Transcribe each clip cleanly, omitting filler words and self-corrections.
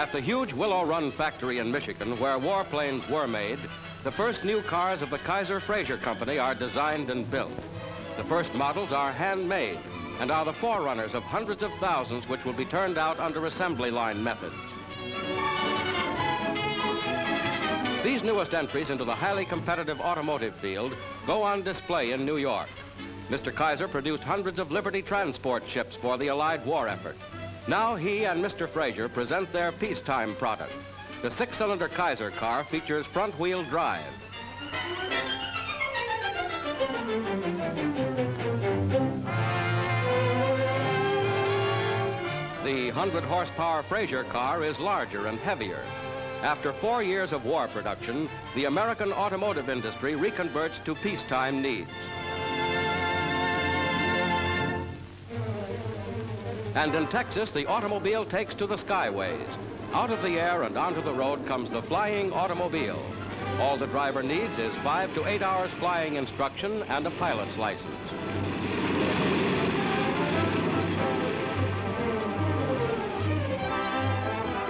At the huge Willow Run factory in Michigan, where warplanes were made, the first new cars of the KaiserFraser company are designed and built. The first models are handmade and are the forerunners of hundreds of thousands which will be turned out under assembly line methods. These newest entries into the highly competitive automotive field go on display in New York. Mr. Kaiser produced hundreds of Liberty transport ships for the Allied war effort. Now he and Mr. Fraser present their peacetime product. The six-cylinder Kaiser car features front-wheel drive. The 100-horsepower Fraser car is larger and heavier. After 4 years of war production, the American automotive industry reconverts to peacetime needs. And in Texas, the automobile takes to the skyways. Out of the air and onto the road comes the flying automobile. All the driver needs is 5 to 8 hours flying instruction and a pilot's license.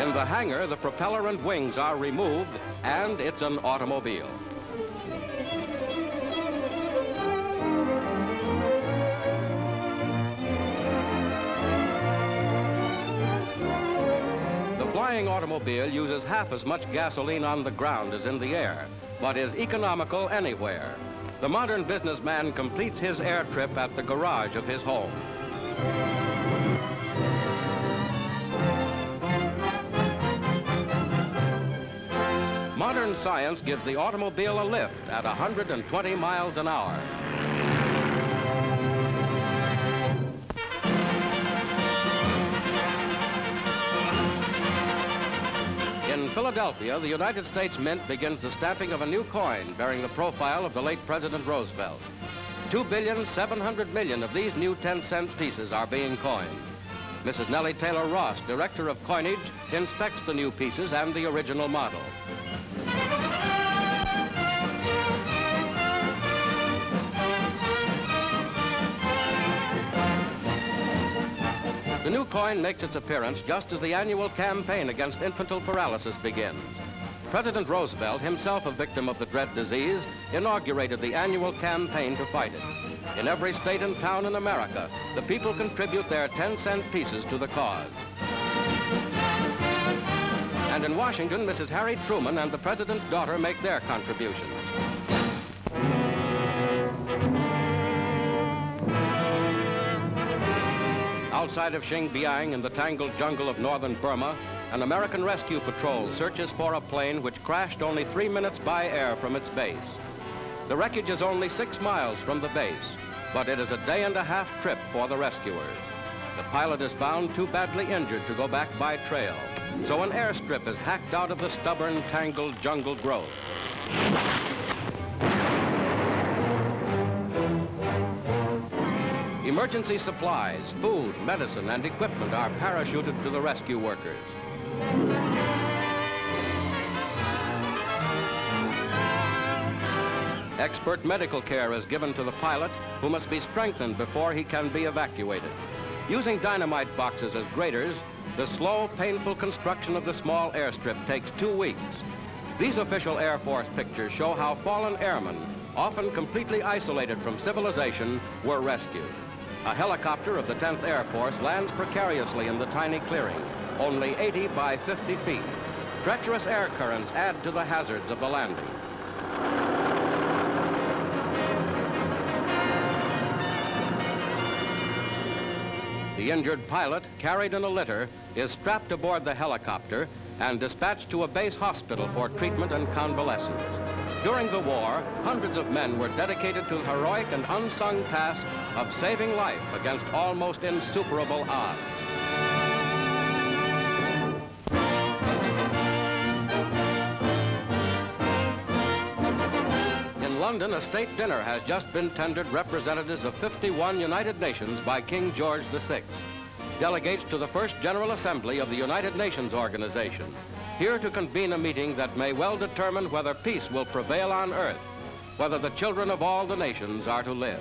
In the hangar, the propeller and wings are removed, and it's an automobile. The flying automobile uses half as much gasoline on the ground as in the air, but is economical anywhere. The modern businessman completes his air trip at the garage of his home. Modern science gives the automobile a lift at 120 miles an hour. In Philadelphia, the United States Mint begins the stamping of a new coin bearing the profile of the late President Roosevelt. 2,700,000,000 of these new 10-cent pieces are being coined. Mrs. Nellie Taylor Ross, Director of Coinage, inspects the new pieces and the original model. The new coin makes its appearance just as the annual campaign against infantile paralysis begins. President Roosevelt, himself a victim of the dread disease, inaugurated the annual campaign to fight it. In every state and town in America, the people contribute their 10-cent pieces to the cause. And in Washington, Mrs. Harry Truman and the President's daughter make their contributions. Outside of Xinjiang in the tangled jungle of northern Burma, an American rescue patrol searches for a plane which crashed only 3 minutes by air from its base. The wreckage is only 6 miles from the base, but it is a day-and-a-half trip for the rescuers. The pilot is found too badly injured to go back by trail, so an airstrip is hacked out of the stubborn, tangled jungle growth. Emergency supplies, food, medicine, and equipment are parachuted to the rescue workers. Expert medical care is given to the pilot, who must be strengthened before he can be evacuated. Using dynamite boxes as graders, the slow, painful construction of the small airstrip takes 2 weeks. These official Air Force pictures show how fallen airmen, often completely isolated from civilization, were rescued. A helicopter of the 10th Air Force lands precariously in the tiny clearing, only 80 by 50 feet. Treacherous air currents add to the hazards of the landing. The injured pilot, carried in a litter, is strapped aboard the helicopter and dispatched to a base hospital for treatment and convalescence. During the war, hundreds of men were dedicated to the heroic and unsung task of saving life against almost insuperable odds. In London, a state dinner has just been tendered representatives of 51 United Nations by King George VI. Delegates to the first General Assembly of the United Nations organization, here to convene a meeting that may well determine whether peace will prevail on Earth, whether the children of all the nations are to live.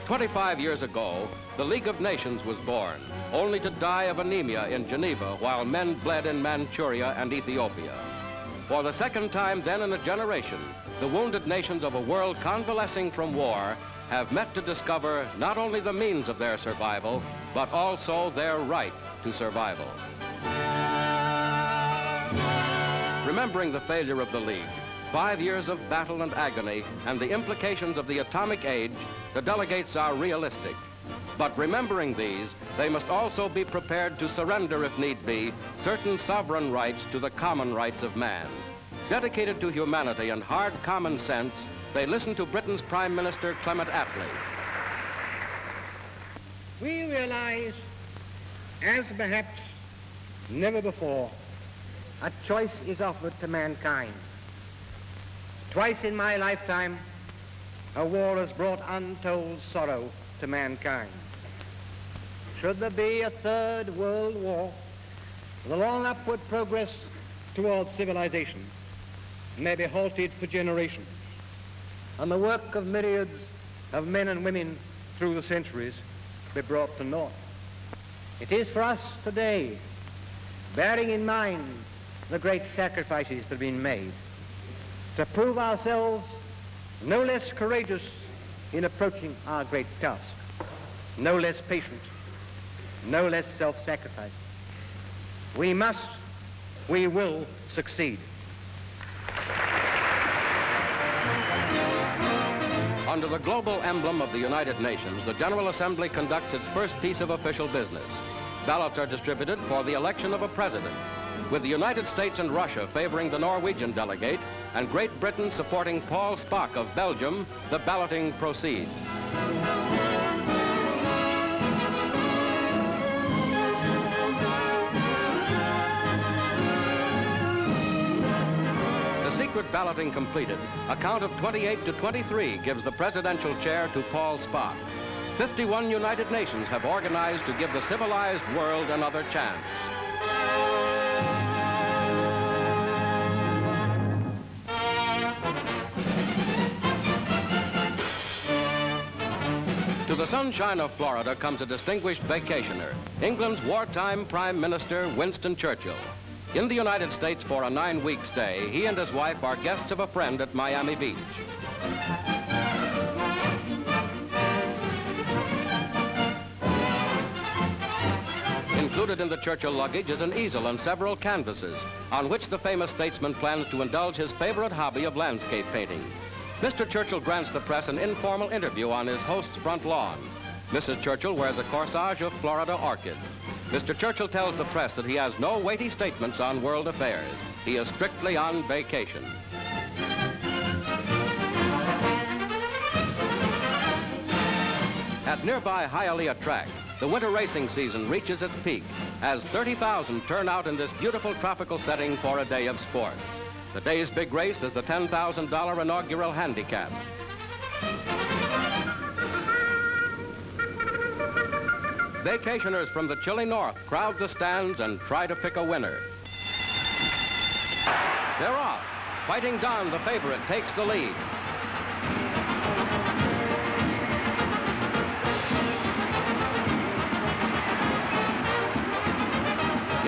25 years ago, the League of Nations was born, only to die of anemia in Geneva while men bled in Manchuria and Ethiopia. For the second time then in a generation, the wounded nations of a world convalescing from war have met to discover not only the means of their survival, but also their right to survival. Remembering the failure of the League, 5 years of battle and agony, and the implications of the atomic age, the delegates are realistic. But remembering these, they must also be prepared to surrender, if need be, certain sovereign rights to the common rights of man. Dedicated to humanity and hard common sense, they listen to Britain's Prime Minister, Clement Attlee. We realize, as perhaps never before, a choice is offered to mankind. Twice in my lifetime, a war has brought untold sorrow to mankind. Should there be a third world war, the long upward progress towards civilization may be halted for generations, and the work of myriads of men and women through the centuries be brought to naught. It is for us today, bearing in mind the great sacrifices that have been made, to prove ourselves no less courageous in approaching our great task, no less patient, no less self-sacrificing. We must, we will succeed. Under the global emblem of the United Nations, the General Assembly conducts its first piece of official business. Ballots are distributed for the election of a president, with the United States and Russia favoring the Norwegian delegate and Great Britain supporting Paul Spock of Belgium. The balloting proceeds. Secret balloting completed, a count of 28 to 23 gives the presidential chair to Paul Spock. 51 United Nations have organized to give the civilized world another chance. To the sunshine of Florida comes a distinguished vacationer, England's wartime Prime Minister Winston Churchill. In the United States for a 9-week stay, he and his wife are guests of a friend at Miami Beach. Included in the Churchill luggage is an easel and several canvases, on which the famous statesman plans to indulge his favorite hobby of landscape painting. Mr. Churchill grants the press an informal interview on his host's front lawn. Mrs. Churchill wears a corsage of Florida orchid. Mr. Churchill tells the press that he has no weighty statements on world affairs. He is strictly on vacation. At nearby Hialeah track, the winter racing season reaches its peak as 30,000 turn out in this beautiful tropical setting for a day of sport. The day's big race is the $10,000 inaugural handicap. Vacationers from the chilly north crowd the stands and try to pick a winner. They're off. Fighting Don, the favorite, takes the lead.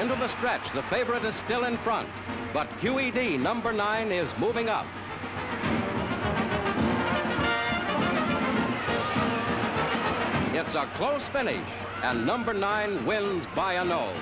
Into the stretch, the favorite is still in front, but QED, number 9, is moving up. It's a close finish, and number 9 wins by a nose.